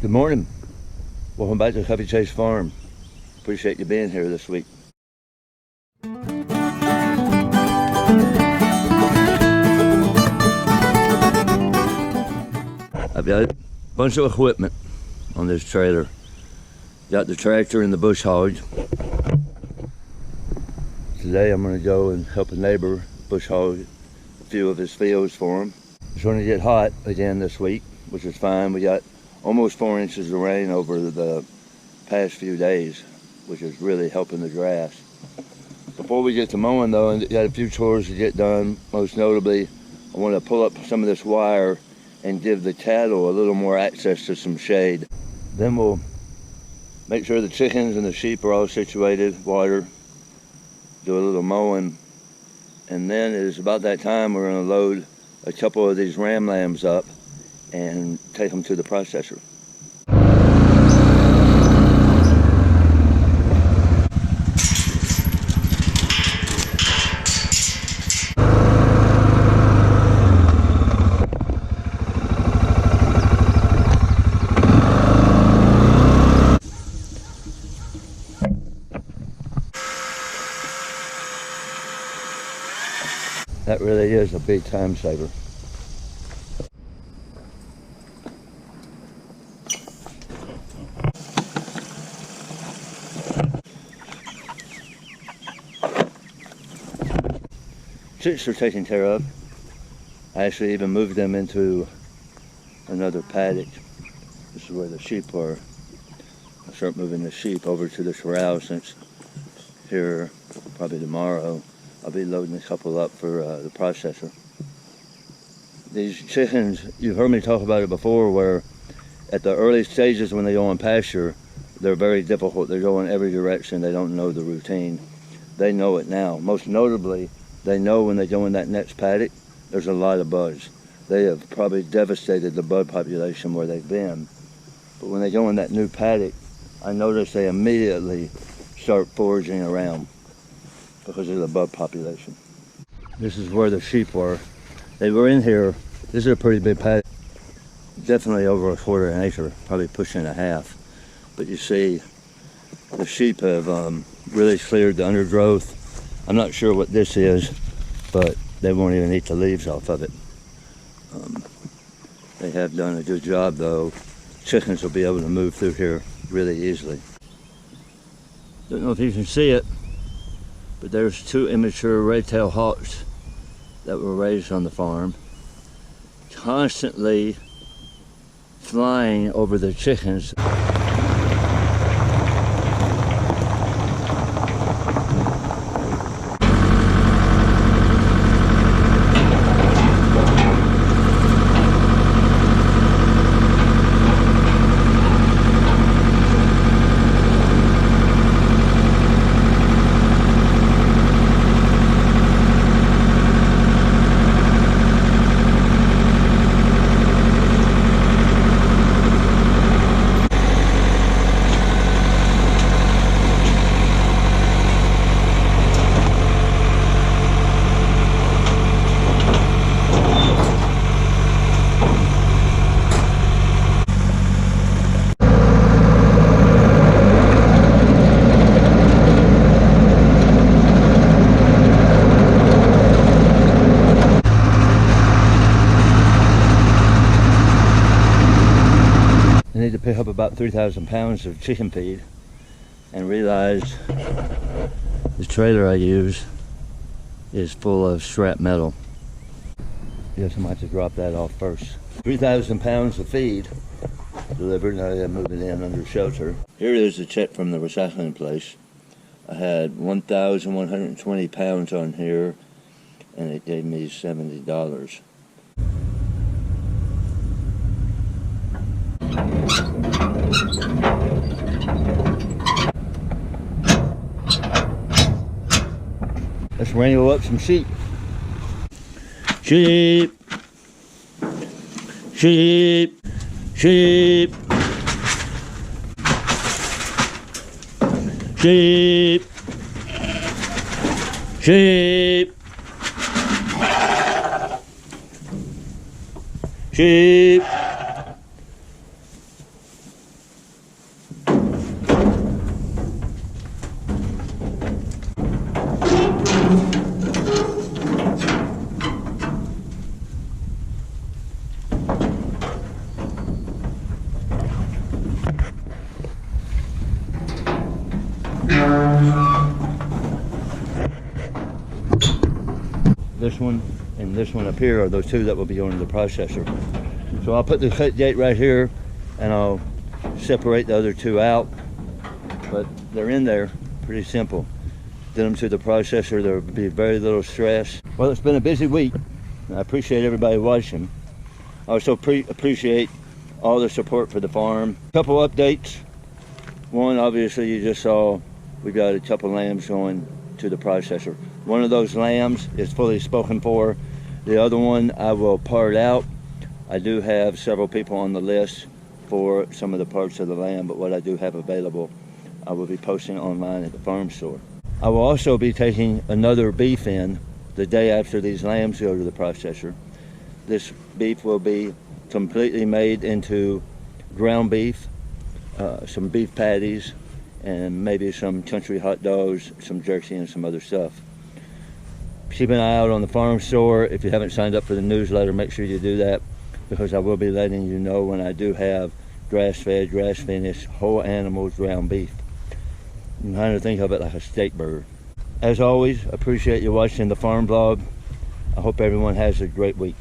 Good morning. Welcome back to Cuffy Chase Farm. Appreciate you being here this week. I've got a bunch of equipment on this trailer. Got the tractor and the bush hog. Today I'm going to go and help a neighbor bush hog a few of his fields for him. It's going to get hot again this week, which is fine. We got almost 4 inches of rain over the past few days, which is really helping the grass. Before we get to mowing though, I got a few chores to get done. Most notably, I want to pull up some of this wire and give the cattle a little more access to some shade. Then we'll make sure the chickens and the sheep are all situated, water, do a little mowing, and then it's about that time we're going to load a couple of these ram lambs up and take them to the processor. That really is a big time saver. Chicks are taken care of. I actually even moved them into another paddock. This is where the sheep are. I'll start moving the sheep over to the corral since here probably tomorrow I'll be loading a couple up for the processor. These chickens, you've heard me talk about it before, where at the early stages when they go on pasture, they're very difficult. They go in every direction. They don't know the routine. They know it now. Most notably, they know when they go in that next paddock, there's a lot of bugs. They have probably devastated the bug population where they've been. But when they go in that new paddock, I notice they immediately start foraging around because of the bug population. This is where the sheep were. They were in here. This is a pretty big paddock. Definitely over 1/4 acre, probably pushing a half. But you see, the sheep have really cleared the undergrowth. I'm not sure what this is, but they won't even eat the leaves off of it. They have done a good job though. Chickens will be able to move through here really easily. Don't know if you can see it, but there's 2 immature red-tailed hawks that were raised on the farm, constantly flying over the chickens. I need to pick up about 3,000 pounds of chicken feed and realize the trailer I use is full of scrap metal. Guess I might have to drop that off first. 3,000 pounds of feed delivered. Now I move it in under shelter. Here is a check from the recycling place. I had 1,120 pounds on here and it gave me $70. Let's wrangle up some sheep. Sheep, sheep, sheep, sheep, sheep, sheep. This one and this one up here are those two that will be going to the processor. So I'll put the cut gate right here and I'll separate the other two out, but they're in there, pretty simple. Get them to the processor, there will be very little stress. Well, it's been a busy week. I appreciate everybody watching. I also appreciate all the support for the farm. A couple updates. One, obviously you just saw we got a couple lambs going to the processor. One of those lambs is fully spoken for. The other one I will part out. I do have several people on the list for some of the parts of the lamb, but what I do have available I will be posting online at the farm store. I will also be taking another beef in the day after these lambs go to the processor. This beef will be completely made into ground beef, some beef patties, and maybe some country hot dogs, some jerky, and some other stuff. Keep an eye out on the farm store. If you haven't signed up for the newsletter, make sure you do that, because I will be letting you know when I do have grass-fed, grass-finished, whole animals ground beef. You kind of think of it like a steak burger. As always, appreciate you watching the farm vlog. I hope everyone has a great week.